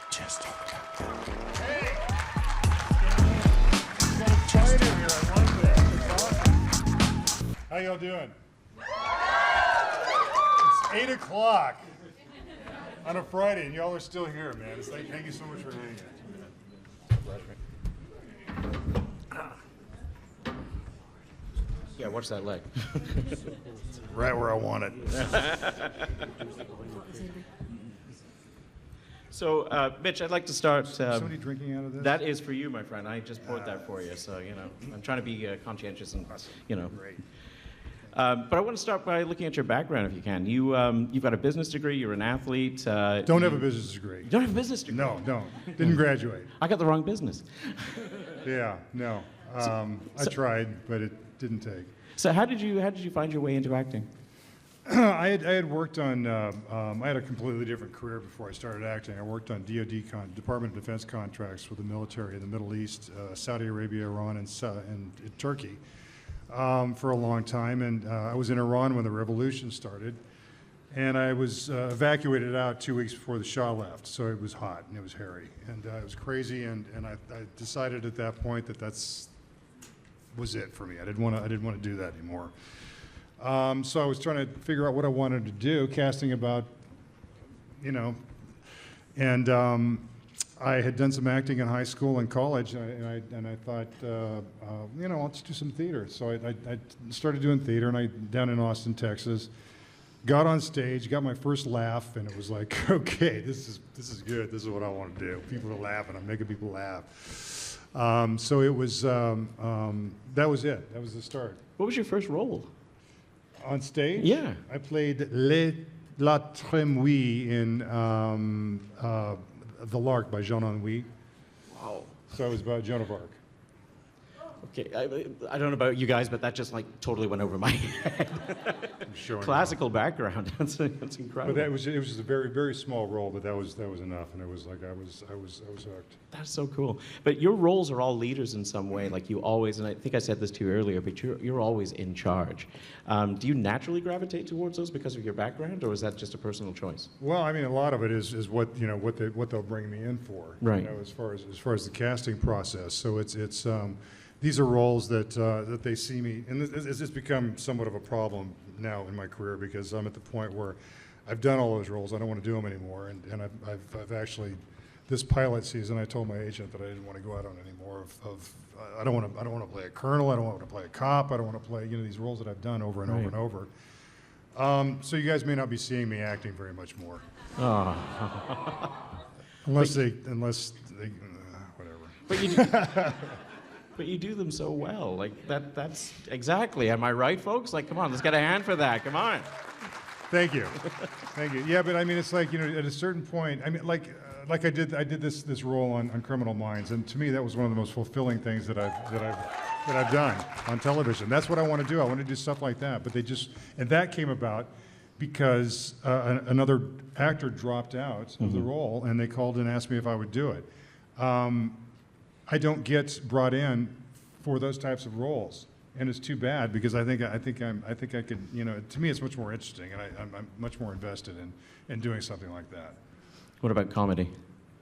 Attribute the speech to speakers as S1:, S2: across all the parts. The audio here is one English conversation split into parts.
S1: Just
S2: Hey! It's got a fight in here. I like that. It's awesome. How y'all doing? It's 8 o'clock on a Friday, and y'all are still here, man. It's like, thank you so much for hanging.
S1: Yeah, watch that leg.
S2: Right where I want it.
S1: So, Mitch, I'd like to start.
S2: Somebody drinking out of this?
S1: That is for you, my friend. I just poured that for you, so I'm trying to be conscientious and
S2: Great.
S1: But I want to start by looking at your background, if you can. You've got a business degree. You're an athlete.
S2: Don't have a business degree.
S1: You don't have a business degree.
S2: No, don't. Didn't graduate.
S1: I got the wrong business.
S2: Yeah, no. I tried, but it didn't take.
S1: So how did you find your way into acting?
S2: I had worked on, I had a completely different career before I started acting. I worked on DoD, Department of Defense contracts with the military in the Middle East, Saudi Arabia, Iran, and Turkey for a long time. And I was in Iran when the revolution started. And I was evacuated out 2 weeks before the Shah left. So it was hot and it was hairy. And it was crazy. And I decided at that point that was it for me. I didn't want to do that anymore. So I was trying to figure out what I wanted to do, casting about, and I had done some acting in high school and college, and I thought, let's do some theater. So I started doing theater, and down in Austin, Texas, got on stage, got my first laugh, and it was like, okay, this is good. This is what I want to do. People are laughing. I'm making people laugh. So it was, that was it. That was the start.
S1: What was your first role?
S2: On stage?
S1: Yeah.
S2: I played La Trémouille in The Lark by Jean Anouilh.
S1: Wow.
S2: So it was about Joan of Arc.
S1: Okay, I don't know about you guys, but that just totally went over my head.
S2: I'm showing
S1: Classical background. That's incredible.
S2: But it was just a very, very small role, but that was enough, and it was like I was hooked.
S1: That's so cool. But your roles are all leaders in some way. Like you always, and I think I said this to you earlier, but you're always in charge. Do you naturally gravitate towards those because of your background, or is that just a personal choice?
S2: Well, I mean, a lot of it is what they'll bring me in for.
S1: Right.
S2: As far as the casting process. So it's these are roles that they see me, and it's become somewhat of a problem now in my career because I'm at the point where I've done all those roles. I don't want to do them anymore, and I've actually, this pilot season, I told my agent that I didn't want to go out on any more I don't want to play a colonel. I don't want to play a cop. I don't want to play these roles that I've done over and over and over. So you guys may not be seeing me acting very much more.
S1: Oh.
S2: unless they whatever.
S1: But you. But you do them so well. That's exactly. Am I right, folks? Come on, let's get a hand for that. Come on.
S2: Thank you. Thank you. Yeah, but I mean, it's like, at a certain point, I mean, like I did this role on Criminal Minds, and to me, that was one of the most fulfilling things that I've done on television. That's what I want to do. I want to do stuff like that. But and that came about because another actor dropped out of the role, and they called and asked me if I would do it. I don't get brought in for those types of roles, and it's too bad because I think I could, to me it's much more interesting, and I'm much more invested in doing something like that.
S1: What about comedy?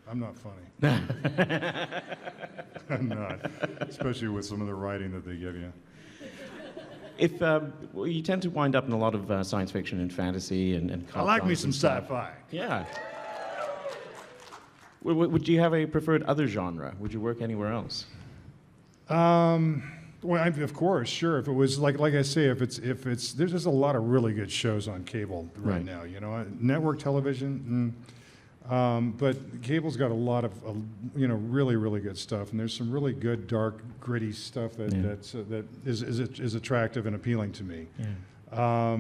S2: I'm not funny. I'm not, especially with some of the writing that they give you.
S1: If you tend to wind up in a lot of science fiction and fantasy and
S2: I like me some sci-fi.
S1: Yeah. Would you have a preferred other genre? Would you work anywhere else?
S2: Well, of course, sure. If it was like I say, if it's there's just a lot of really good shows on cable right now. Network television, but cable's got a lot of really, really good stuff, and there's some really good, dark, gritty stuff that is attractive and appealing to me.
S1: Yeah.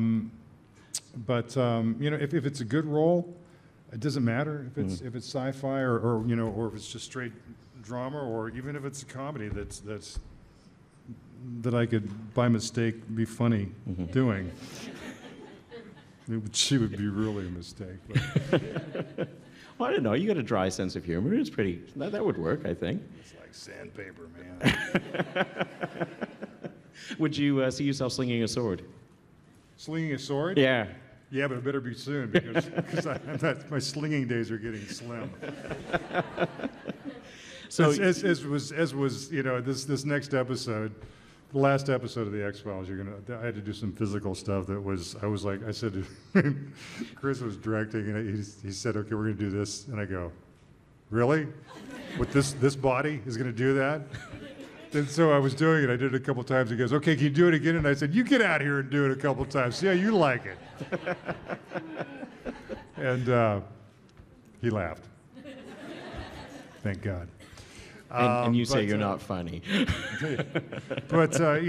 S2: But if it's a good role, it doesn't matter if it's sci-fi or if it's just straight drama, or even if it's a comedy that I could by mistake be funny doing. She would be really a mistake. But.
S1: Well, I don't know. You got a dry sense of humor. It's pretty. That would work, I think.
S2: It's like sandpaper, man.
S1: Would you see yourself slinging a sword?
S2: Slinging a sword?
S1: Yeah.
S2: Yeah, but it better be soon because my slinging days are getting slim.
S1: So
S2: as was this next episode, the last episode of the X-Files, I had to do some physical stuff I said to Chris was directing and he said, okay, we're going to do this, and I go, really? With this body is going to do that? And so I was doing it. I did it a couple times. He goes, okay, can you do it again? And I said, you get out here and do it a couple times. See how you like it. And he laughed. Thank God.
S1: And you say you're not funny.
S2: But I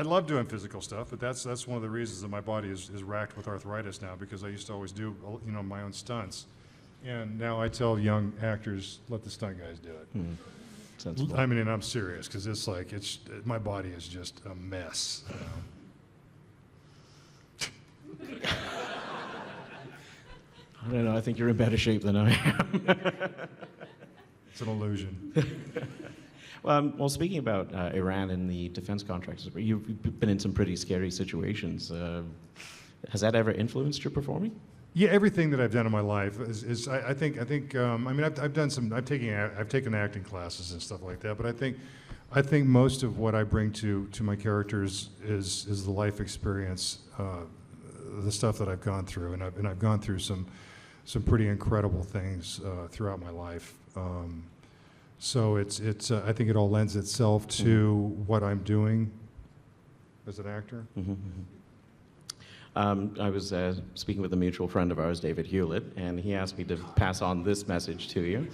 S2: love doing physical stuff, but that's one of the reasons that my body is racked with arthritis now, because I used to always do my own stunts, and now I tell young actors, let the stunt guys do it.
S1: Sensible.
S2: I mean, and I'm serious, because my body is just a mess.
S1: I don't know. I think you're in better shape than I am.
S2: It's an illusion.
S1: Well, speaking about Iran and the defense contractors, you've been in some pretty scary situations. Has that ever influenced your performing?
S2: Yeah, everything that I've done in my life is I think I've done some. I've taken acting classes and stuff like that. But I think most of what I bring to my characters is the life experience, the stuff that I've gone through, and I've gone through some pretty incredible things throughout my life. So it's I think it all lends itself to what I'm doing as an actor.
S1: I was speaking with a mutual friend of ours, David Hewlett, and he asked me to pass on this message to you.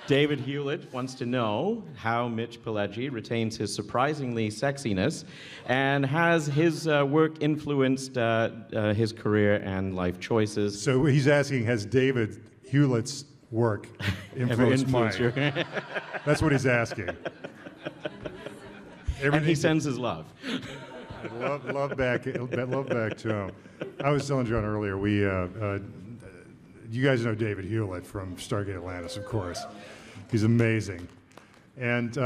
S1: David Hewlett wants to know how Mitch Pileggi retains his surprisingly sexiness, and has his work influenced his career and life choices.
S2: So he's asking, has David Hewlett's work influenced mine? That's what he's asking.
S1: And he sends his love.
S2: Love back to him. I was telling John earlier, you guys know David Hewlett from Stargate Atlantis, of course. He's amazing. And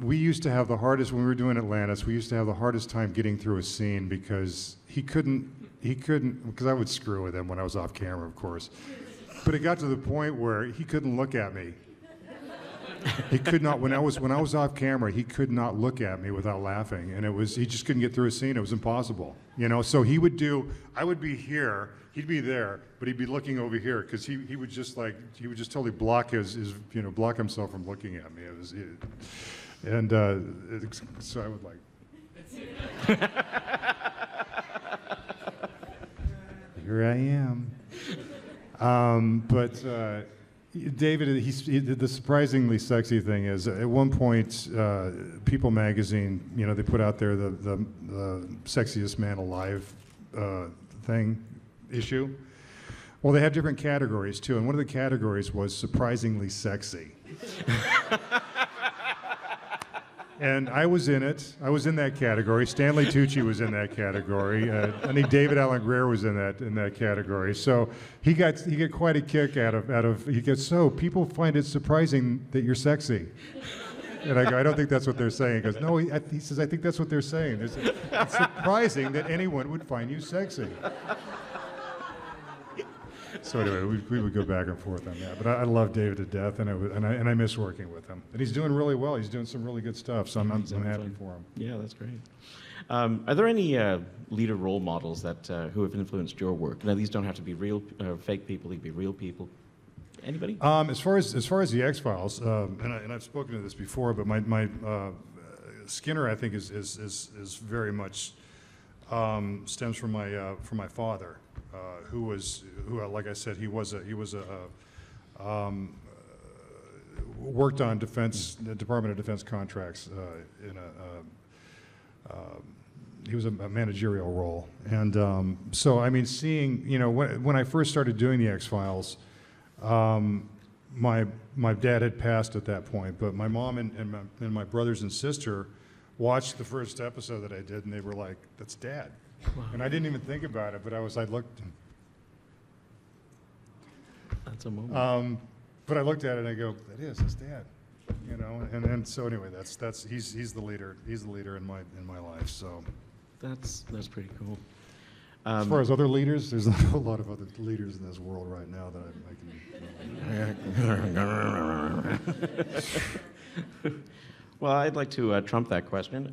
S2: we used to have the hardest, when we were doing Atlantis, we used to have the hardest time getting through a scene because he couldn't, because I would screw with him when I was off camera, of course. But it got to the point where he couldn't look at me. He could not, when I was off camera, he could not look at me without laughing, and he just couldn't get through a scene. It was impossible, So I would be here, he'd be there, but he'd be looking over here because he would just totally block block himself from looking at me. So I would like, here I am. David, the surprisingly sexy thing is, at one point, People magazine, they put out there the sexiest man alive issue. Well, they have different categories too, and one of the categories was surprisingly sexy. And I was in it. I was in that category. Stanley Tucci was in that category. I think David Alan Grier was in that category. So he got quite a kick out of. He goes, so people find it surprising that you're sexy. And I go, I don't think that's what they're saying. He goes, no. He says, I think that's what they're saying. It's surprising that anyone would find you sexy. So anyway, we would go back and forth on that. But I love David to death, and I miss working with him. And he's doing really well. He's doing some really good stuff. So I'm happy for him.
S1: Yeah, that's great. Are there any leader role models that who have influenced your work? Now, these don't have to be real, fake people. They can be real people. Anybody? As far as
S2: the X-Files, and I've spoken to this before, but my Skinner, I think, is very much stems from my father. Who like I said, he worked on the Department of Defense contracts he was a managerial role, and so I mean, seeing when I first started doing the X-Files, my dad had passed at that point, but my mom and my brothers and sister watched the first episode that I did, and they were like, "That's Dad." Wow. And I didn't even think about it, but I looked.
S1: That's a moment.
S2: But I looked at it and I go, that's Dad. You know, and so anyway, he's the leader. He's the leader in my life. So
S1: That's pretty cool.
S2: as far as other leaders, there's a whole lot of other leaders in this world right now that I can.
S1: Well, I'd like to trump that question.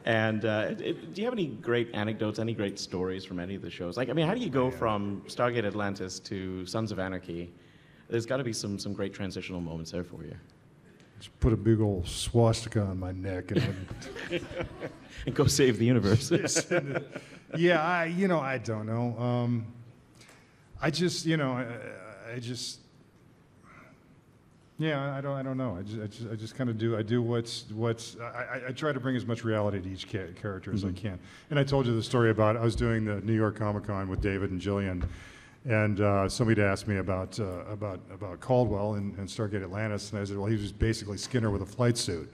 S1: And do you have any great anecdotes, any great stories from any of the shows? Like, I mean, how do you go from Stargate Atlantis to Sons of Anarchy? There's got to be some great transitional moments there for you.
S2: Just put a big old swastika on my neck and
S1: And go save the universe.
S2: yeah, I don't know. I just, yeah, I don't know. I just kind of do. I do I try to bring as much reality to each character as I can. And I told you the story about I was doing the New York ComiCon with David and Jillian, and somebody asked me about Caldwell and Stargate Atlantis, and I said, well, he was basically Skinner with a flight suit.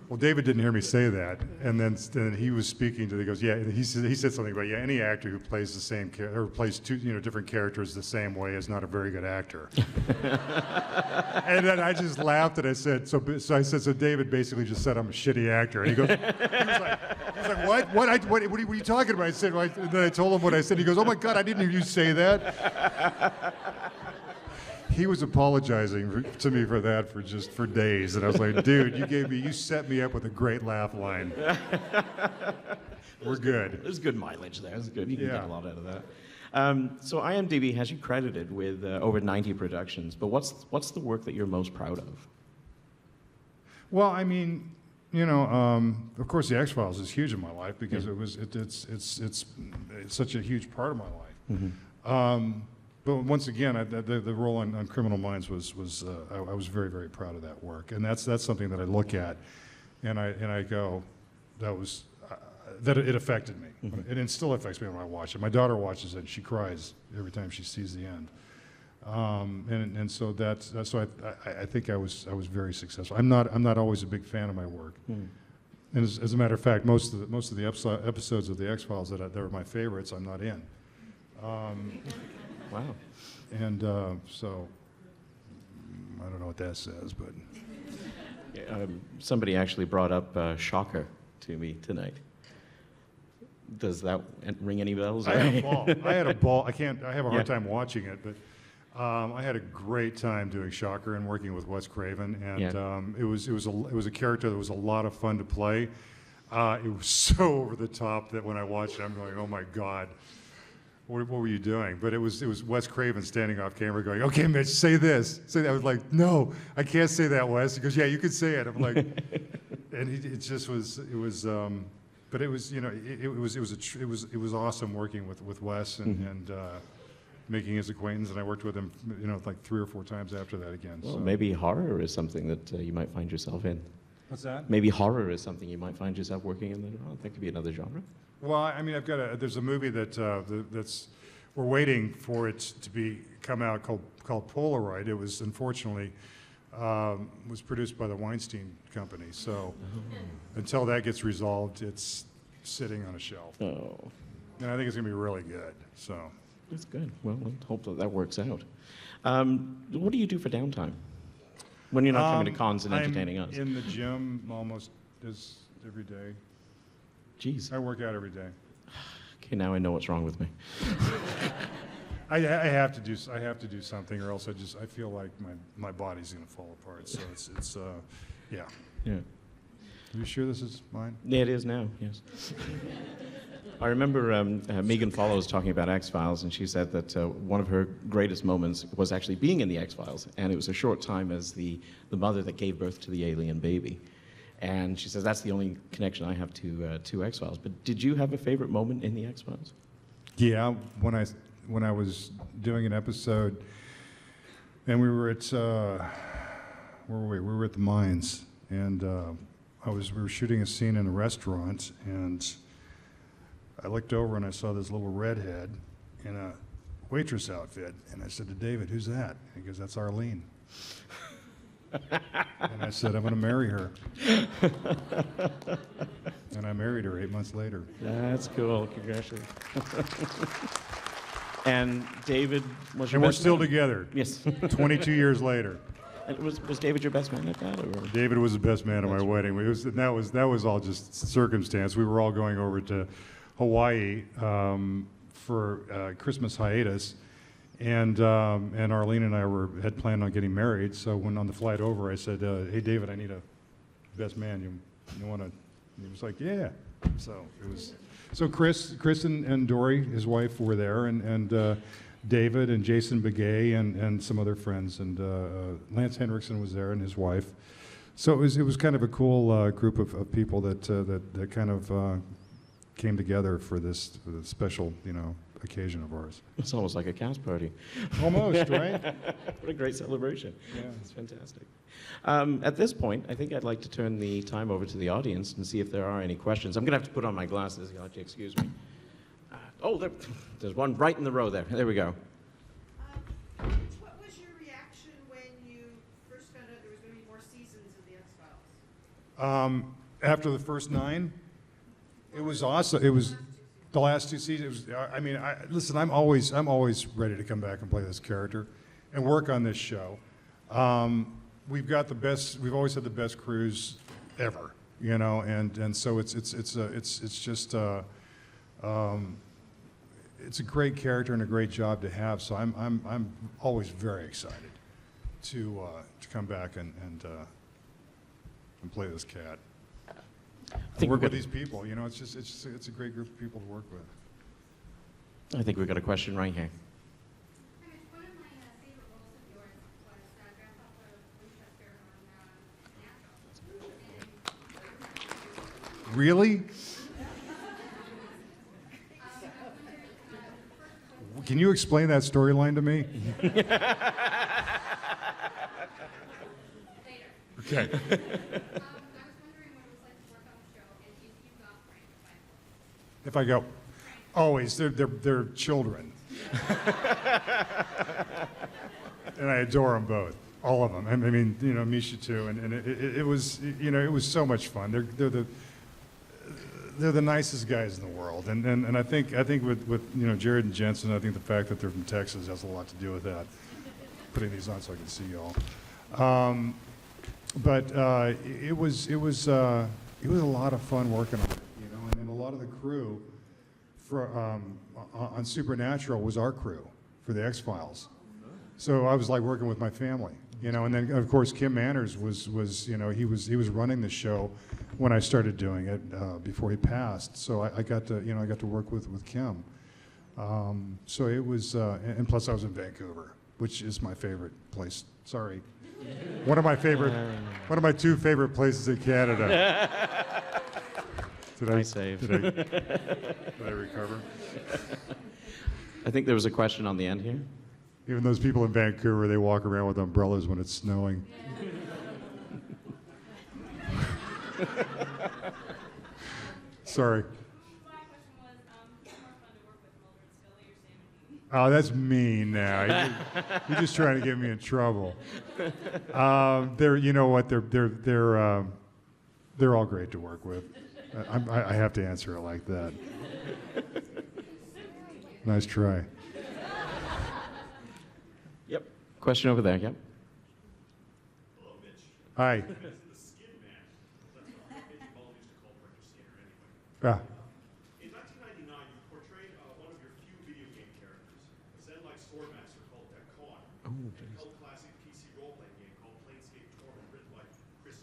S2: Well, David didn't hear me say that, and then he was speaking to. He goes, yeah. He said something about any actor who plays the same or plays two different characters the same way is not a very good actor. And then I just laughed and I said, so I said, so David basically just said I'm a shitty actor, and he was like, what? What are you talking about? I said, well, and then I told him what I said. He goes, oh my God, I didn't hear you say that. He was apologizing to me for that for days, and I was like, "Dude, you set me up with a great laugh line. We're good."
S1: There's good mileage there. It's good. You can get a lot out of that. So IMDb has you credited with over 90 productions, but what's the work that you're most proud of?
S2: Well, I mean, of course, the X-Files is huge in my life because it's such a huge part of my life.
S1: Mm-hmm.
S2: But once again, the role on Criminal Minds was I was very, very proud of that work, and that's something that I look at, and I go, that it affected me, and it still affects me when I watch it. My daughter watches it, and she cries every time she sees the end, and so so I think I was very successful. I'm not always a big fan of my work, and as a matter of fact, most of the episodes of the X-Files that are my favorites, I'm not in.
S1: Wow.
S2: And so, I don't know what that says, but...
S1: Somebody actually brought up Shocker to me tonight. Does that ring any bells?
S2: I had a ball. I have a hard time watching it, but I had a great time doing Shocker and working with Wes Craven, and it was a character that was a lot of fun to play. It was so over the top that when I watched it, I'm going, oh my God. What were you doing? But it was Wes Craven standing off camera going, okay, Mitch, say this. Say that. I was like, no, I can't say that, Wes. He goes, yeah, you can say it. I'm like, and but it was awesome working with Wes and making his acquaintance. And I worked with him, like 3 or 4 times after that again.
S1: Well,
S2: so.
S1: Maybe horror is something that you might find yourself in.
S2: What's that?
S1: Maybe horror is something you might find yourself working in. That could be another genre.
S2: Well, I mean, there's a movie that's we're waiting for it to come out called Polaroid. It was unfortunately was produced by the Weinstein Company. So until that gets resolved, it's sitting on a shelf.
S1: Oh.
S2: And I think it's going to be really good. So
S1: That's good. Well, let's hope that works out. What do you do for downtime when you're not coming to cons and entertaining us?
S2: I'm in the gym almost every day.
S1: Jeez.
S2: I work out every day.
S1: Okay, now I know what's wrong with me.
S2: I have to do something, or else I feel like my body's going to fall apart. So it's yeah.
S1: Yeah.
S2: Are you sure this is mine?
S1: Yeah, it is now. Yes. I remember Megan Follows talking about X-Files, and she said that one of her greatest moments was actually being in the X-Files, and it was a short time as the mother that gave birth to the alien baby. And she says, that's the only connection I have to X-Files. But did you have a favorite moment in the X-Files?
S2: Yeah, when I was doing an episode, and we were at where were we? We were at the mines, and we were shooting a scene in a restaurant, and I looked over and I saw this little redhead in a waitress outfit, and I said to David, "Who's that?" And he goes, "That's Arlene." And I said, "I'm going to marry her." And I married her 8 months later.
S1: That's cool. Congratulations. And David was your
S2: And we're
S1: best
S2: still
S1: man?
S2: together,
S1: Yes.
S2: 22 years later.
S1: And was David your best man at that? Or?
S2: David was the best man at my wedding. That was all just circumstance. We were all going over to Hawaii for Christmas hiatus, and Arlene and I had planned on getting married. So when on the flight over, I said, "Hey, David, I need a best man. You want to?" He was like, "Yeah." So it was. So Chris and Dory, his wife, were there, and David and Jason Begay and some other friends, and Lance Henriksen was there and his wife. So it was kind of a cool group of people that kind of came together for this special occasion of ours.
S1: It's almost like a cast party.
S2: Almost, right?
S1: What a great celebration.
S2: Yeah.
S1: It's fantastic. At this point, I think I'd like to turn the time over to the audience and see if there are any questions. I'm going to have to put on my glasses. You'll have to excuse me. There's one right in the row there. There we go.
S3: What was your reaction when you first found out there was going to be more seasons of the X-Files?
S2: After the first 9, it was awesome. It was the last 2 seasons. Listen, I'm always ready to come back and play this character and work on this show. We've got the best. We've always had the best crews ever, and so it's just. It's a great character and a great job to have. So I'm always very excited to come back and play this cat.
S1: I think
S2: Work
S1: we're
S2: with
S1: good.
S2: these people. It's a great group of people to work with.
S1: I think we've got a question right here.
S4: One of my favorite roles of yours was Grandpa Winchester on Natural.
S2: Really? Can you explain that storyline to me?
S4: Later.
S2: Okay.
S4: I was wondering what it was like to work on the show and you got Frank by
S2: If I go, always, they're children. And I adore them both, all of them. I mean, Misha too. And it was, it was so much fun. They're the nicest guys in the world. And I think with Jared and Jensen, I think the fact that they're from Texas has a lot to do with that. Putting these on so I can see y'all. But it was a lot of fun working on it, and a lot of the crew on Supernatural was our crew for the X-Files. So I was like working with my family, and then of course Kim Manners was he was running the show when I started doing it before he passed. So I got to work with Kim. So it was, and plus I was in Vancouver, which is my favorite place. Sorry. One of my 2 favorite places in Canada.
S1: Nice save.
S2: Did I recover?
S1: I think there was a question on the end here.
S2: Even those people in Vancouver, they walk around with umbrellas when it's snowing. Sorry.
S4: My question was, it's more fun to work with Mulder and Scully or Sam and Dean.
S2: Oh, that's mean now. You're just trying to get me in trouble. They're all great to work with. I have to answer it like that. Nice try.
S1: Yep. Question over there. Yep.
S5: Hello, Mitch.
S2: Hi.
S5: The Skin Man. That's what Mitch Pileggi used to call Brendan Skinner anyway. In 1999, you portrayed one of your few video game characters, a Zen-like swordmaster called Dakon. A cult classic PC role-playing game called Planescape Torment, written by Chris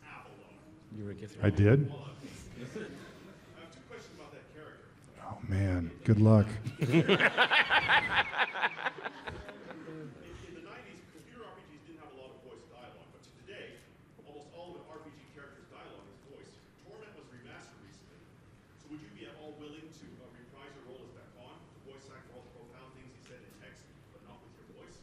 S5: Avalo.
S1: You were a gift.
S2: I did?
S5: I have 2 questions about that character.
S2: Oh, man. Good luck.
S5: In the 90s, computer RPGs didn't have a lot of voice dialogue, but today, almost all of an RPG character's dialogue is voiced. Torment was remastered recently, so would you be at all willing to reprise your role as Dakon, to voice act for all the profound things he said in text, but not with your voice?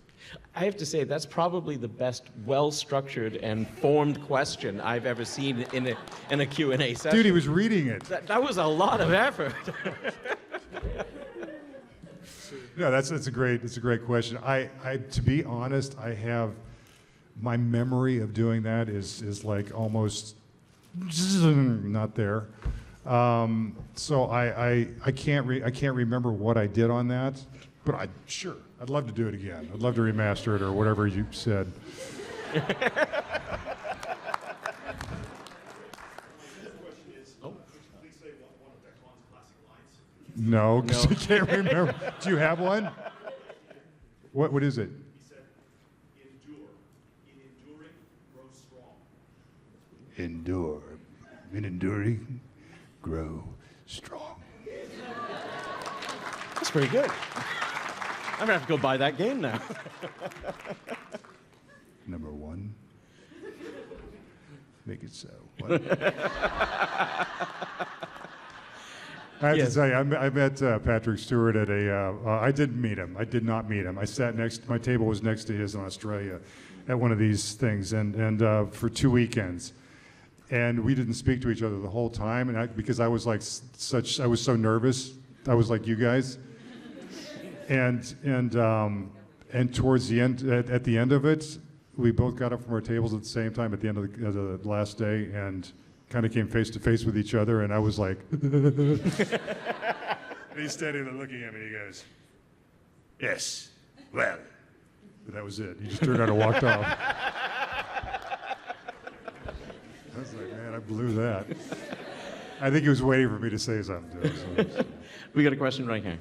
S1: I have to say, that's probably the best well-structured and formed question I've ever seen in a Q&A session.
S2: Dude, he was reading it.
S1: That was a lot of effort.
S2: No, it's a great question. To be honest, my memory of doing that is like almost not there. So I can't remember what I did on that, but I'd love to do it again. I'd love to remaster it or whatever you said. No, because I can't remember. Do you have one? What is it?
S5: He said, endure. In enduring, grow strong.
S2: Endure. In enduring, grow strong.
S1: That's pretty good. I'm gonna have to go buy that game now.
S2: Number one. Make it so. What? I have to tell you, I met Patrick Stewart at I didn't meet him. I did not meet him. I sat my table was next to his in Australia at one of these things, and for 2 weekends. And we didn't speak to each other the whole time, and because I was like I was so nervous. I was like you guys. And towards the end, at the end of it, we both got up from our tables at the same time at the end of the last day, and kind of came face to face with each other, and I was like, and he's standing there looking at me, and he goes, yes, well. But that was it. He just turned around and walked off. I was like, man, I blew that. I think he was waiting for me to say something to him. So.
S1: We got a question right here.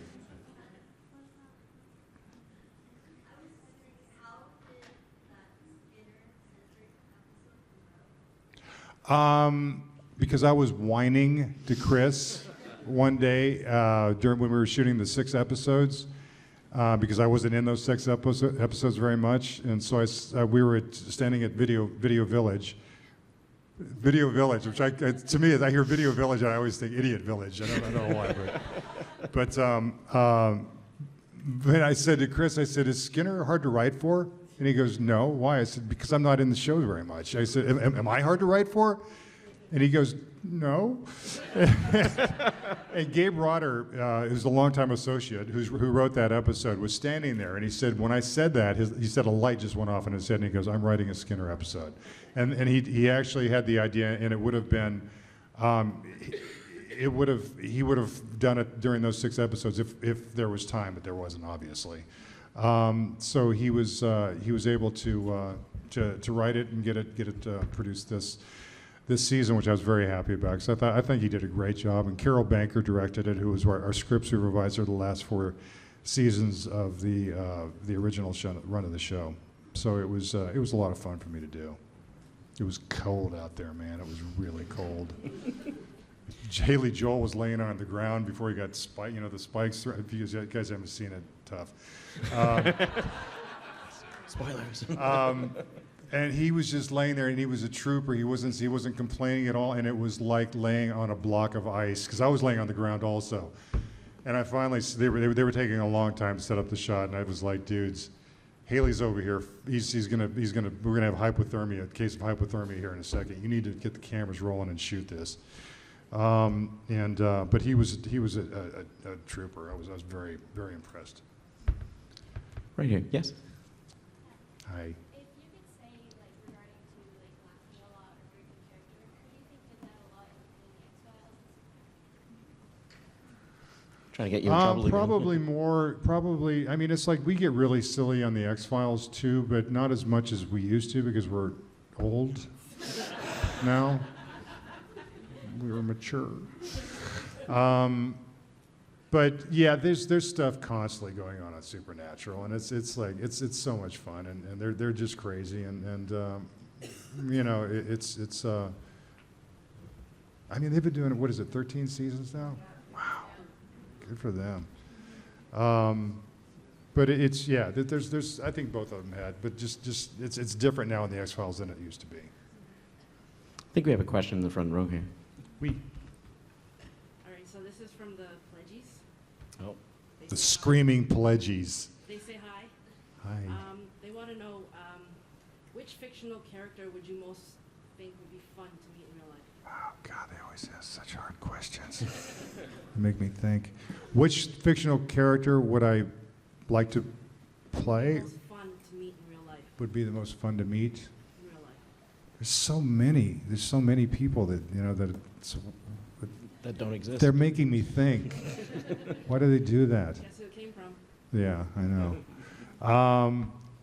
S2: Because I was whining to Chris one day when we were shooting the 6 episodes, because I wasn't in those 6 episodes very much, and so we were standing at Video Village. Video Village, which to me, as I hear Video Village, I always think Idiot Village. I don't know why, but I said to Chris, I said, is Skinner hard to write for? And he goes, no. Why? I said, because I'm not in the show very much. I said, am I hard to write for? And he goes, no. And Gabe Rotter, who's a longtime associate who wrote that episode, was standing there. And he said, when I said that, he said a light just went off in his head. And he goes, I'm writing a Skinner episode. And he actually had the idea, and it would have been, he would have done it during those 6 episodes if there was time, but there wasn't, obviously. So he was able to write it and get it produced this season, which I was very happy about, because I think he did a great job. And Carol Banker directed it, who was our script supervisor the last 4 seasons of the original run of the show. So it was a lot of fun for me to do. It was cold out there, man. It was really cold. Haley Joel was laying on the ground before he got the spikes. If you guys haven't seen it, tough.
S1: Spoilers.
S2: And he was just laying there, and he was a trooper. He wasn't complaining at all, and it was like laying on a block of ice, because I was laying on the ground also. And I finally, they were taking a long time to set up the shot, and I was like, dudes, Haley's over here. We're gonna have hypothermia, a case of hypothermia here in a second. You need to get the cameras rolling and shoot this. But he was a trooper. I was very, very impressed.
S1: Right here. Yes.
S2: Hi.
S4: If you could say, like, regarding to, like, laughing a lot or breaking character, who do you think did that a lot in the X-Files?
S1: Trying to get you in trouble again.
S2: Probably. I mean, it's like we get really silly on the X-Files too, but not as much as we used to, because we're old now. We were mature. But yeah, there's stuff constantly going on Supernatural, and it's like it's so much fun, and they're just crazy, and you know, it's I mean, they've been doing, what is it, 13 seasons now? Wow, good for them. But there's I think both of them had, but just it's different now in the X-Files than it used to be.
S1: I think we have a question in the front row here.
S3: All right, so this is from the Pledgies.
S1: Oh.
S2: The screaming Pileggi's.
S3: They say hi.
S2: Hi.
S3: They want to know which fictional character would you most think would be fun to meet in real life?
S2: Oh, God, they always ask such hard questions. They make me think. Which fictional character would I like to play?
S3: Most fun to meet in real life.
S2: Would be the most fun to meet?
S3: In real life.
S2: There's so many. There's so many people that, you know, that it's,
S1: that don't exist.
S2: They're making me think. Why do they do that?
S3: That's who it came from.
S2: Yeah, I know.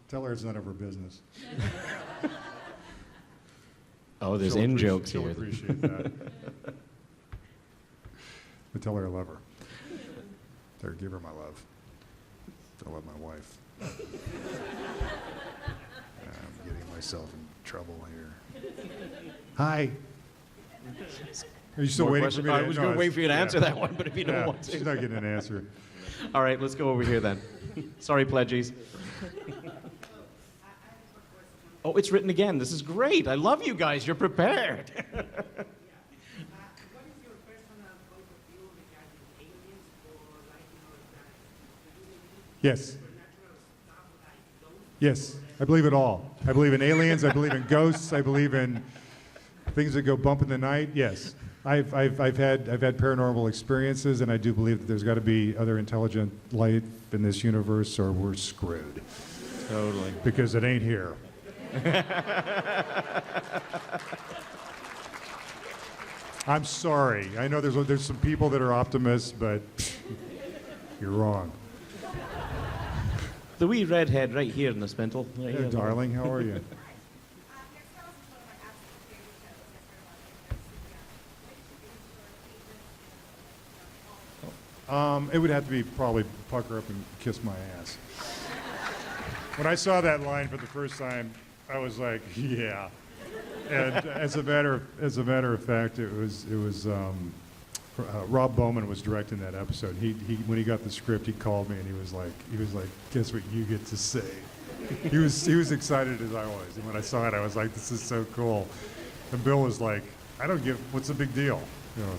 S2: Tell her it's none of her business.
S1: Oh, there's
S2: She'll
S1: in-jokes
S2: she'll
S1: here.
S2: appreciate that. But tell her I love her. Tell her, give her my love. I love my wife. I'm getting myself in trouble here. Hi. Are you still
S1: More
S2: waiting
S1: questions?
S2: for me to
S1: I was going to wait for you to answer that one, but if you don't
S2: Yeah,
S1: want to.
S2: she's not getting an answer.
S1: All right, let's go over here then. Sorry, pledges. Oh, it's written again. This is great. I love you guys. You're prepared.
S6: What is your personal point of view regarding aliens or like, that do they need
S2: Yes.
S6: supernatural stuff like those?
S2: Yes, I believe it all. I believe in aliens. I believe in ghosts. I believe in things that go bump in the night. Yes, I've had paranormal experiences, and I do believe that there's got to be other intelligent life in this universe, or we're screwed.
S1: Totally.
S2: Because it ain't here. I'm sorry. I know there's some people that are optimists, but you're wrong.
S1: The wee redhead right here in the spindle. Right
S2: Hey,
S1: here.
S2: darling, how are you?
S4: Your Spells is one of my absolute favorite shows. I started watching it.
S2: It would have to be probably Pucker Up and Kiss My Ass. When I saw that line for the first time, I was like, yeah. And as a matter of fact, it was Rob Bowman was directing that episode. He when he got the script, he called me and he was like, guess what you get to say. He was excited as I was, and when I saw it, I was like, this is so cool. And Bill was like, what's the big deal? You know.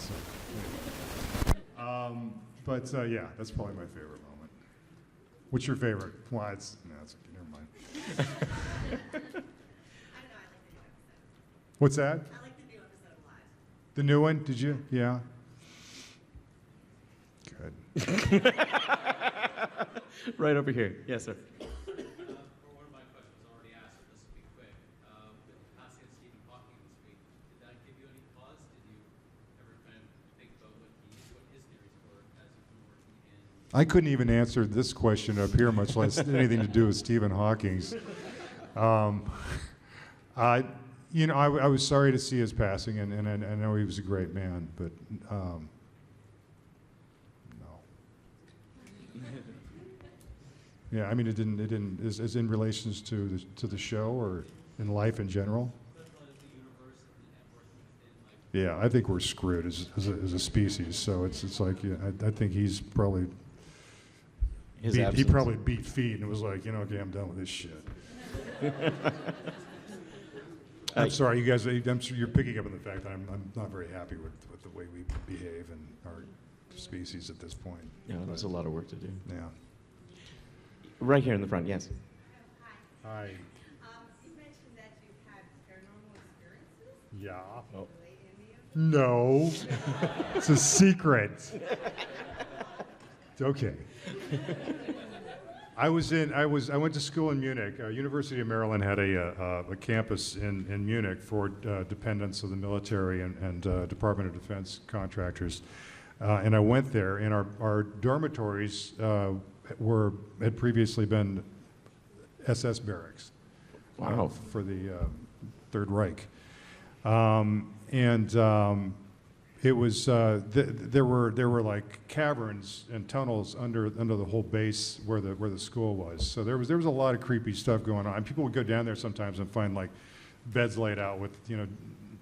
S2: So, yeah, that's probably my favorite moment. What's your favorite? Well, it's never mind.
S3: I don't know, I like the new episode.
S2: What's that?
S3: I like the new episode a lot.
S2: The new one? Did you? Yeah. Good.
S1: Right over here. Yes, sir.
S7: One of my questions was already asked, so this will be quick. With the passing of Stephen Hawking this week, did that give you any pause? Did you ever kind of think about what his theories were as you've been working in?
S2: I couldn't even answer this question up here, much less anything to do with Stephen Hawking's. I was sorry to see his passing, and I know he was a great man, but no. Yeah, I mean, it didn't. Is in relations to the show or in life in general? Yeah, I think we're screwed as a species. So it's like, yeah, I think he's probably he probably beat feet and was like, okay, I'm done with this shit. I'm sorry, you guys. I'm sure you're picking up on the fact that I'm not very happy with the way we behave in our species at this point.
S1: Yeah, there's a lot of work to do.
S2: Yeah.
S1: Right here in the front, yes.
S2: Hi.
S3: You mentioned that you've had paranormal experiences.
S2: Yeah.
S1: Oh.
S3: Relate any of them?
S2: No. It's a secret. It's okay. I went to school in Munich. University of Maryland had a campus in Munich for dependents of the military and Department of Defense contractors. And I went there, and our dormitories had previously been SS barracks.
S1: Wow.
S2: For the Third Reich. It was there were like caverns and tunnels under the whole base where the school was. So there was a lot of creepy stuff going on. People would go down there sometimes and find like beds laid out with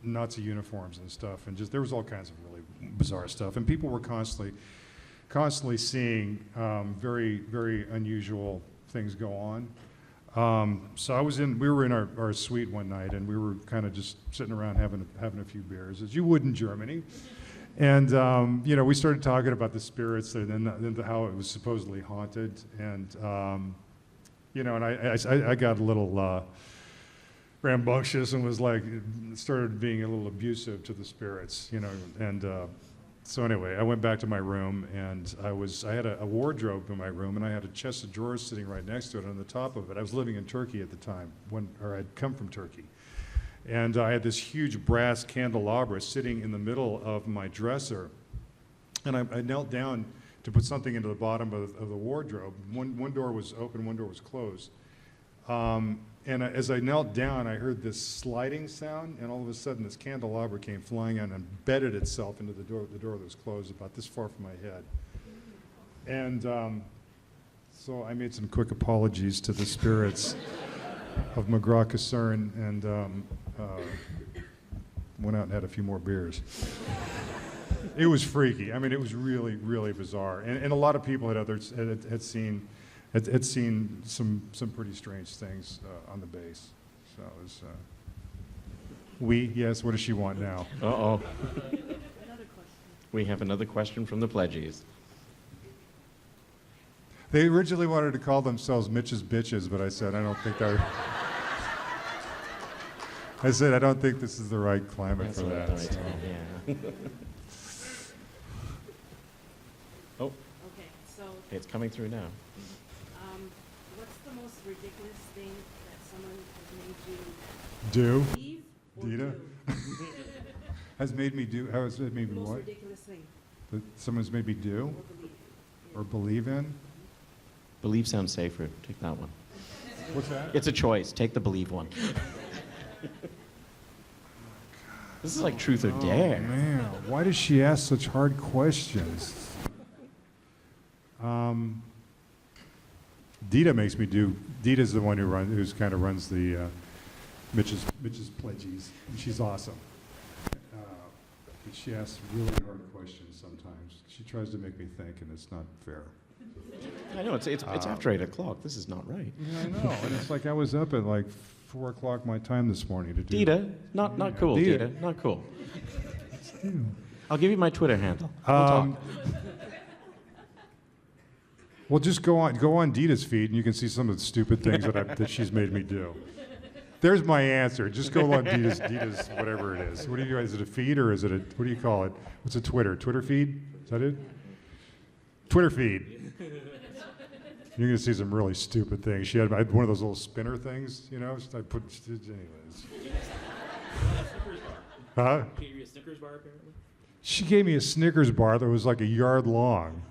S2: Nazi uniforms and stuff, and just there was all kinds of really bizarre stuff. And people were constantly seeing very, very unusual things go on. So we were in our suite one night, and we were kind of just sitting around having a few beers, as you would in Germany. And we started talking about the spirits and how it was supposedly haunted. And and I got a little rambunctious and was like, started being a little abusive to the spirits, and. So anyway, I went back to my room, and I had a wardrobe in my room, and I had a chest of drawers sitting right next to it. On the top of it, I was living in Turkey at the time, I'd come from Turkey, and I had this huge brass candelabra sitting in the middle of my dresser, and I knelt down to put something into the bottom of the wardrobe. One door was open, one door was closed. As I knelt down, I heard this sliding sound, and all of a sudden this candelabra came flying in and embedded itself into the door that was closed about this far from my head. And so I made some quick apologies to the spirits of McGraw-Casern and went out and had a few more beers. It was freaky. I mean, it was really, really bizarre. And a lot of people had seen some pretty strange things on the base. So it was, yes, what does she want now?
S1: Uh-oh. We have another question from the pledgies.
S2: They originally wanted to call themselves Mitch's Bitches, but I said, I don't think that... I said, I don't think this is the right climate for that.
S1: Right.
S2: So.
S1: Yeah. Oh,
S8: Okay, so
S1: it's coming through now.
S8: what's the most ridiculous thing that someone has made you
S2: Do?
S8: believe or
S2: Dita?
S8: do?
S2: Has made me do, how has it made
S8: The
S2: me
S8: most
S2: what?
S8: ridiculous thing
S2: That someone's made me do
S8: or believe.
S2: or believe in?
S1: Believe sounds safer. Take that one.
S2: What's that?
S1: It's a choice. Take the believe one. This is like truth or dare.
S2: Oh, man, why does she ask such hard questions? Dita makes me do. Dita's the one who's kind of runs the Mitch's Pledgies. She's awesome. But she asks really hard questions sometimes. She tries to make me think, and it's not fair.
S1: I know, it's after 8 o'clock. This is not right.
S2: Yeah, I know. And it's like I was up at like 4 o'clock my time this morning to do.
S1: Dita, not cool,
S2: Dita.
S1: Dita, not cool.
S2: Ew.
S1: I'll give you my Twitter handle. We'll talk.
S2: Well, just go on Dita's feed, and you can see some of the stupid things that she's made me do. There's my answer. Just go on Dita's whatever it is. What do you? Is it a feed or is it a? What do you call it? What's a Twitter? Twitter feed? Is that it? Twitter feed. You're gonna see some really stupid things. I had one of those little spinner things, you know. I put, anyways. Huh?
S9: Can you give me a Snickers bar, apparently?
S2: She gave me a Snickers bar that was like a yard long,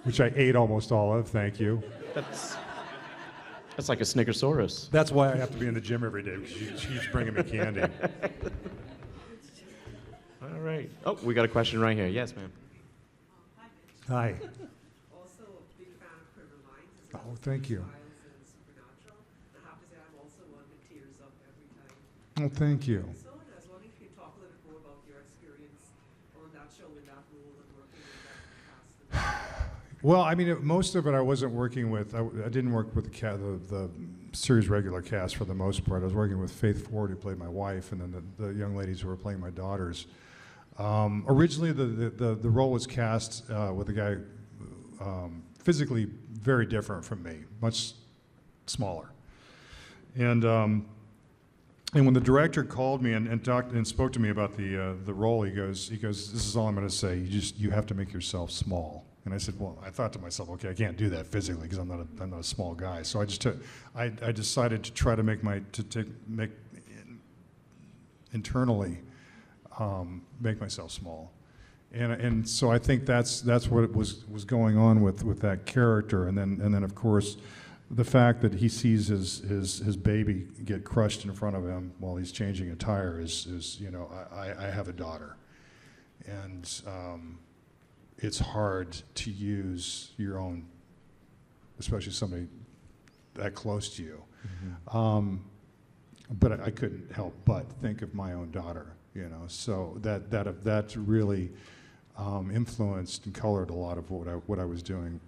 S2: which I ate almost all of. Thank you.
S1: That's like a Snickersaurus.
S2: That's why I have to be in the gym every day, because she keeps bringing me candy.
S1: All right. Oh, we got a question right here. Yes, ma'am.
S2: Hi.
S6: Also a big fan of Criminal Minds. As
S2: Oh, thank you.
S6: Files and Supernatural. I have to say I'm also one that tears up every time.
S2: Oh, thank you.
S6: So I was wondering if you could talk a little bit more about your experience on that show in that role and working with that cast.
S2: Well, I mean, most of it I wasn't working with. I didn't work with the series regular cast for the most part. I was working with Faith Ford, who played my wife, and then the young ladies who were playing my daughters. Originally, the role was cast with a guy physically very different from me, much smaller. And when the director called me and talked and spoke to me about the role, he goes, "This is all I'm going to say. You have to make yourself small." And I said, "Well," I thought to myself, "Okay, I can't do that physically because I'm not a small guy." So I decided to try to make internally make myself small, and so I think that's what was going on with that character, and then of course the fact that he sees his baby get crushed in front of him while he's changing a tire is I have a daughter, and it's hard to use your own, especially somebody that close to you. Mm-hmm. But I couldn't help but think of my own daughter, So that really influenced and colored a lot of what I was doing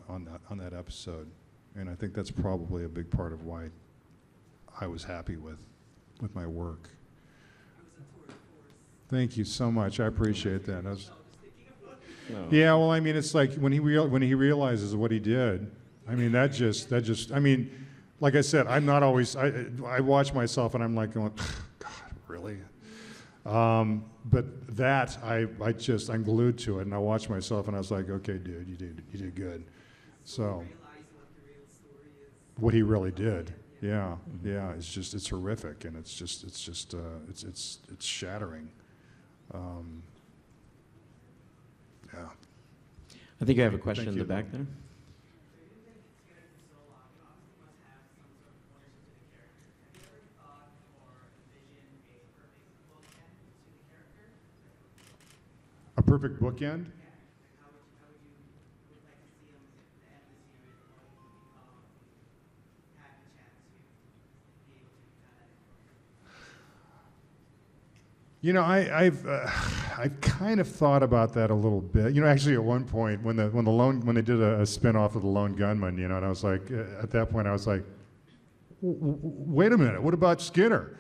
S2: on that episode, and I think that's probably a big part of why I was happy with my work. Thank you so much. I appreciate that.
S1: No.
S2: Yeah, well, I mean, it's like when he realizes what he did. I mean, that just. I mean, like I said, I'm not always. I watch myself and I'm like going, God, really? But that I'm glued to it, and I watch myself and I was like, okay, dude, you did good. So.
S6: Realize what the real story is.
S2: What he really did. Yeah, it's horrific, and it's shattering. Yeah.
S1: I think I have a question
S2: Thank
S1: in the
S2: you.
S1: back there.
S2: A perfect bookend? You know, I've kind of thought about that a little bit. You know, actually, at one point when they did a spin-off of the Lone Gunman, you know, and I was like, at that point, I was like, wait a minute, what about Skinner?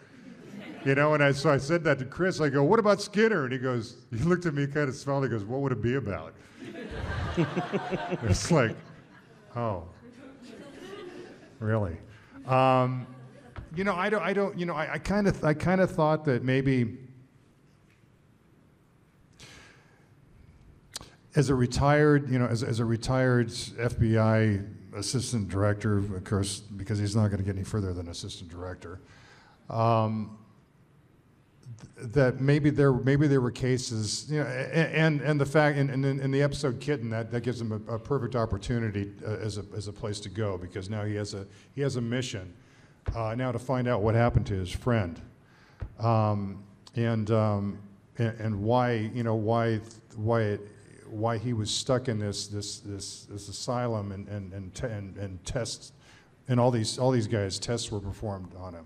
S2: You know, and so I said that to Chris. I go, what about Skinner? And he looked at me, kind of smiled. He goes, what would it be about? It's like, oh, really? You know, I don't. You know, I kind of thought that maybe. As a retired FBI assistant director, of course, because he's not going to get any further than assistant director, that maybe there were cases, you know, and the fact in the episode Kitten that gives him a perfect opportunity as a place to go, because now he has a mission now to find out what happened to his friend, and why he was stuck in this asylum and tests, and all these guys, tests were performed on him.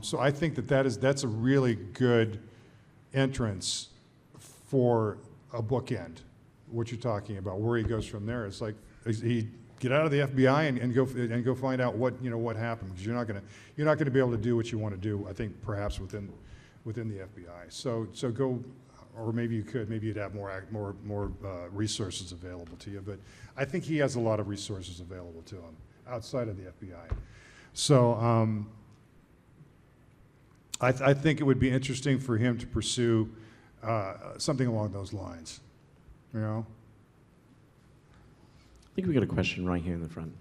S2: So I think that's a really good entrance for a bookend. What you're talking about, where he goes from there, it's like he get out of the FBI and go find out what happened, because you're not gonna be able to do what you want to do. I think perhaps within the FBI. So go. Or maybe you'd have more resources available to you. But I think he has a lot of resources available to him outside of the FBI. So I think it would be interesting for him to pursue something along those lines. You know.
S1: I think we got a question right here in the front.
S4: If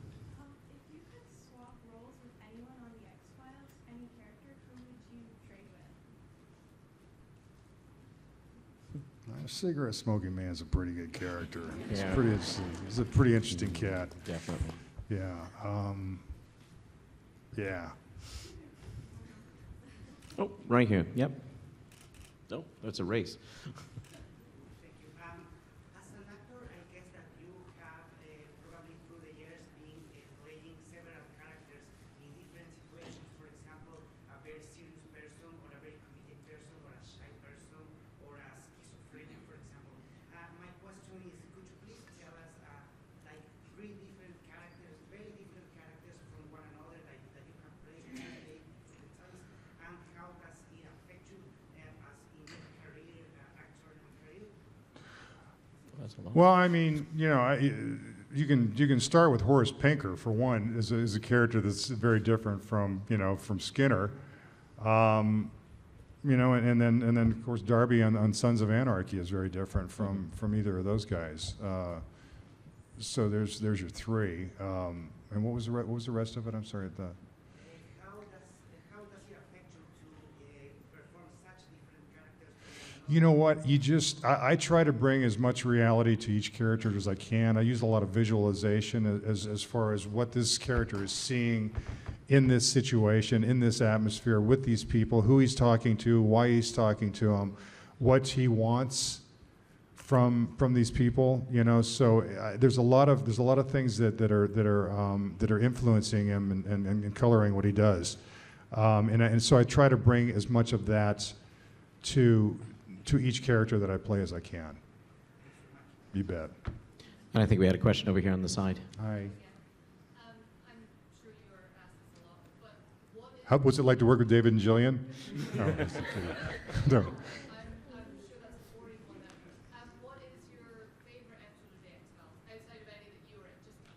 S4: you could swap roles with anyone on the X-Files, any character, who would you trade with?
S2: Cigarette smoking man's a pretty good character. He's
S1: Yeah.
S2: pretty interesting. He's a pretty interesting cat.
S1: Definitely.
S2: Yeah. Yeah.
S1: Oh, right here. Yep. Oh, that's a race.
S9: Thank you. As an actor, I guess that you have probably through the years been playing several characters in different situations. For example, a very serious person, or a very comedic person, or a shy person, or a schizophrenia, for example. My question is, could you please tell us like three different characters, very different characters from one another that you have played different times, and how does it affect you as in your career, actor and career?
S1: That's a lot.
S2: Well, I mean, you know, you can start with Horace Pinker for one, as a character that's very different from Skinner, you know, and then of course Darby on Sons of Anarchy is very different from either of those guys. So there's your three, and what was the rest of it? I'm sorry.
S9: How does it affect you to perform such different characters?
S2: You know what? I try to bring as much reality to each character as I can. I use a lot of visualization as far as what this character is seeing in this situation, in this atmosphere, with these people, who he's talking to, why he's talking to them, what he wants from these people. You know, so there's a lot of things that are influencing him and coloring what he does, and so I try to bring as much of that to each character that I play as I can. You bet.
S1: And I think we had a question over here on the side.
S2: Hi.
S4: I'm sure you were asked this a lot, but what is...
S2: What's it like to work with David and Jillian? No. Just kidding. No.
S4: I'm sure that's a boring one now. What is your favorite episode of the X-Files, outside of any that you were in? Just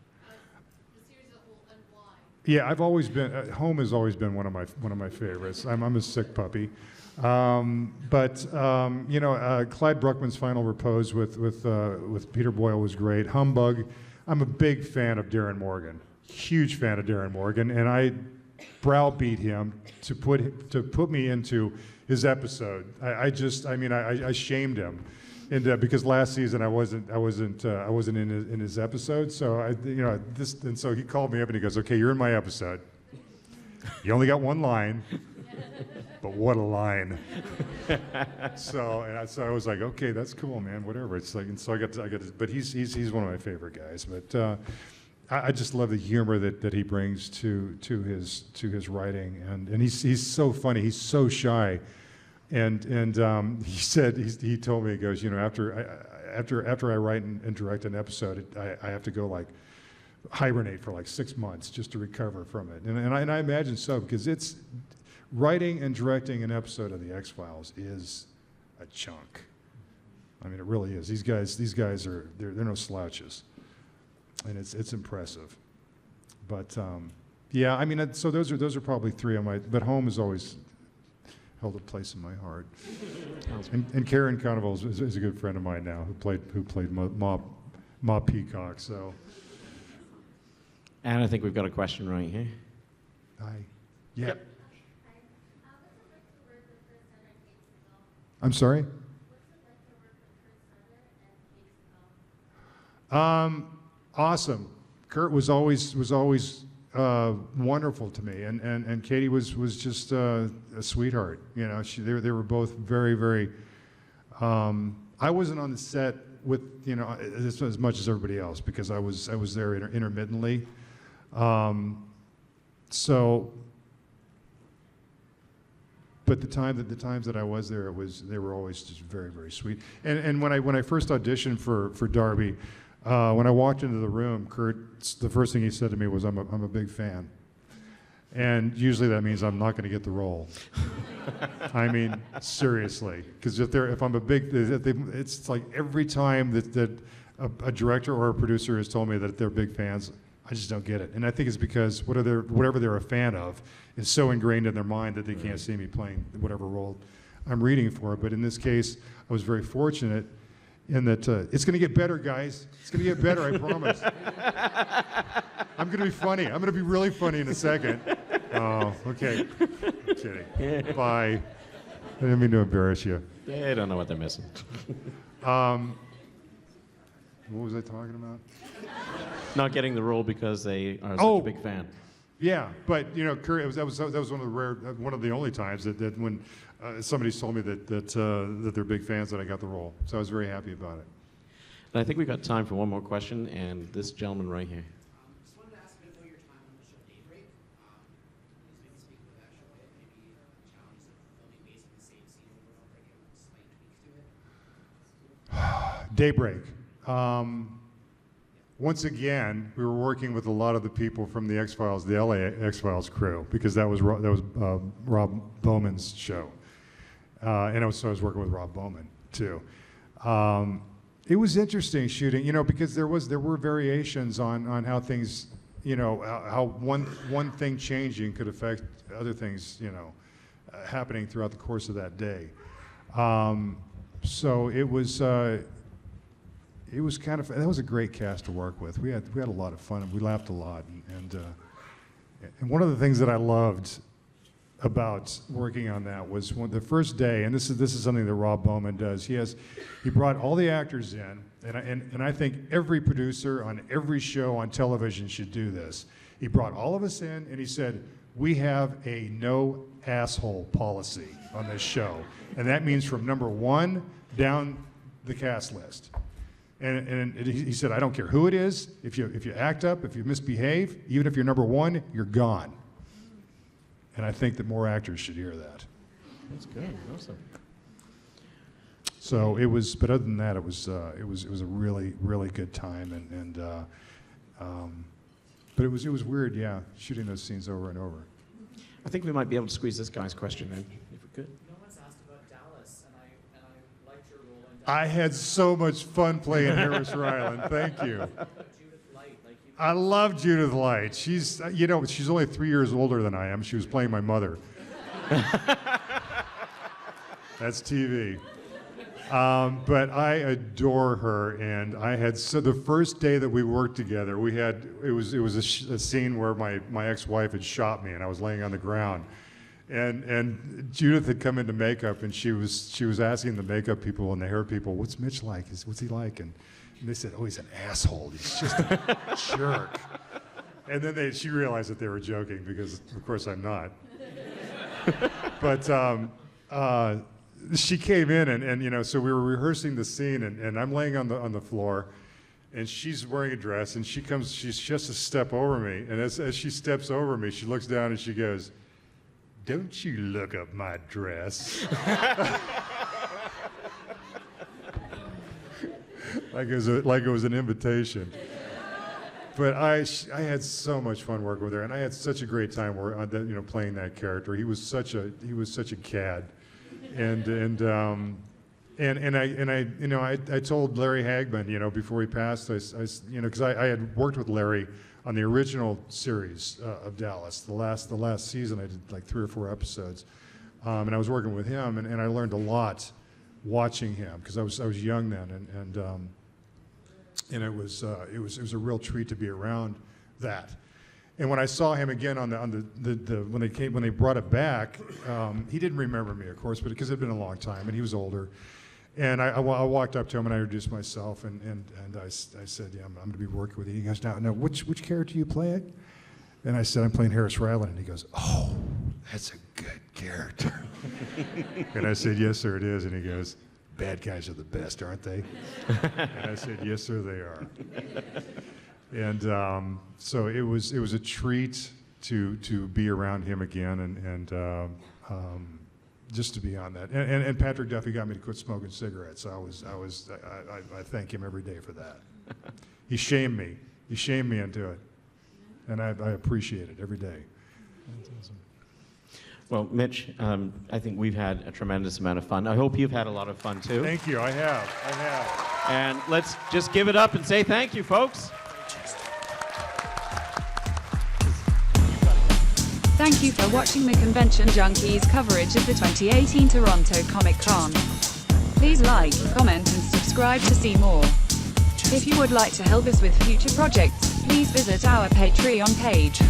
S4: the series as a whole, and why?
S2: Yeah, I've always been. Home has always been one of my favorites. I'm a sick puppy, but you know, Clyde Bruckman's final repose with Peter Boyle was great. Humbug. I'm a big fan of Darren Morgan. Huge fan of Darren Morgan, and I browbeat him to put me into his episode. I shamed him And because last season I wasn't in his episode, so and so he called me up and he goes, "Okay, you're in my episode. You only got one line, but what a line!" So I was like, "Okay, that's cool, man. Whatever." It's like, and so I got to, but he's one of my favorite guys. But I just love the humor that he brings to his writing, and he's so funny. He's so shy. And he told me, he goes, after I write and direct an episode, I have to go like hibernate for like 6 months just to recover from it. And I imagine so, because it's writing and directing an episode of the X-Files is a chunk. I mean, it really is. These guys are they're no slouches, and it's impressive. But yeah, I mean, so those are probably three of my. But home is always held a place in my heart. And Karen Caldwell is a good friend of mine now, who played Ma Peacock. So.
S1: And I think we've got a question right here.
S2: Hi. Yeah. I'm sorry. Awesome. Kurt was always wonderful to me, and Katie was just a sweetheart. You know, they were both very, very. I wasn't on the set with as much as everybody else because I was there intermittently. But the times that I was there, they were always just very, very sweet. And when I first auditioned for Darby, when I walked into the room, Kurt, the first thing he said to me was, "I'm a big fan," and usually that means I'm not going to get the role. I mean, seriously, because if I'm a big, it's like every time that a director or a producer has told me that they're big fans, I just don't get it. And I think it's because whatever they're a fan of is so ingrained in their mind that they can't see me playing whatever role I'm reading for. But in this case, I was very fortunate in that it's going to get better, guys. It's going to get better, I promise. I'm going to be funny. I'm going to be really funny in a second. Oh, okay. I'm kidding. Bye. I didn't mean to embarrass you.
S1: They don't know what they're missing.
S2: What was I talking about?
S1: Not getting the role because they are such a big fan.
S2: Yeah, but Kurt, that was one of the only times that when somebody's told me that they're big fans that I got the role. So I was very happy about it.
S1: And I think we've got time for one more question, and this gentleman right here.
S9: Just wanted to ask a bit about your time on the show Daybreak. Please maybe speak about that show, maybe challenges of filming basically the same scene over and over again with slight tweaks to it.
S2: Daybreak. Once again, we were working with a lot of the people from the X-Files, the LA X-Files crew, because that was Rob Bowman's show, and I was working with Rob Bowman too. It was interesting shooting, because there were variations on how things, how one thing changing could affect other things, happening throughout the course of that day. So it was that was a great cast to work with. We had a lot of fun, and we laughed a lot. And one of the things that I loved about working on that was the first day, and this is something that Rob Bowman does. He brought all the actors in, and I think every producer on every show on television should do this. He brought all of us in, and he said, "We have a no asshole policy on this show, and that means from number 1 down the cast list." And he said, "I don't care who it is. If you act up, if you misbehave, even if you're number 1, you're gone." And I think that more actors should hear that.
S1: That's good. Awesome.
S2: So it was, but other than that, it was a really, really good time, but it was weird, yeah, shooting those scenes over and over.
S1: I think we might be able to squeeze this guy's question in, if we could.
S6: No one's asked about Dallas, and I liked your role in Dallas.
S2: I had so much fun playing Harris Ryland. Thank you.
S6: Judith Light,
S2: I love Judith Light. She's only 3 years older than I am. She was playing my mother. That's TV. But I adore her, and the first day that we worked together, it was a scene where my ex-wife had shot me, and I was laying on the ground, And Judith had come into makeup, and she was asking the makeup people and the hair people, "What's Mitch like? What's he like?" And they said, "Oh, he's an asshole. He's just a jerk." And then she realized that they were joking because, of course, I'm not. But she came in, and so we were rehearsing the scene, and I'm laying on the floor, and she's wearing a dress, and she's just a step over me, and as she steps over me, she looks down and she goes, "Don't you look up my dress." like it was an invitation. But I had so much fun working with her, and I had such a great time playing that character. He was such a cad, and I told Larry Hagman, before he passed, because I had worked with Larry on the original series of Dallas. The last season, I did like 3 or 4 episodes, and I was working with him, and I learned a lot watching him because I was young then, and it was a real treat to be around that. And when I saw him again when they brought it back, he didn't remember me, of course, but because it had been a long time, and he was older. And I walked up to him and I introduced myself, and I said, "Yeah, I'm going to be working with you." He goes, "Now, which character are you playing?" And I said, "I'm playing Harris Ryland." And he goes, "Oh, that's a good character." And I said, "Yes, sir, it is." And he goes, "Bad guys are the best, aren't they?" And I said, "Yes, sir, they are." And so it was a treat to be around him again, and just to be on that. And Patrick Duffy got me to quit smoking cigarettes. I thank him every day for that. He shamed me. He shamed me into it, and I appreciate it every day. That's awesome.
S1: Well, Mitch, I think we've had a tremendous amount of fun. I hope you've had a lot of fun too.
S2: Thank you. I have.
S1: And let's just give it up and say thank you, folks.
S10: Thank you for watching the Convention Junkies coverage of the 2018 Toronto Comic-Con. Please like, comment, and subscribe to see more. If you would like to help us with future projects, please visit our Patreon page.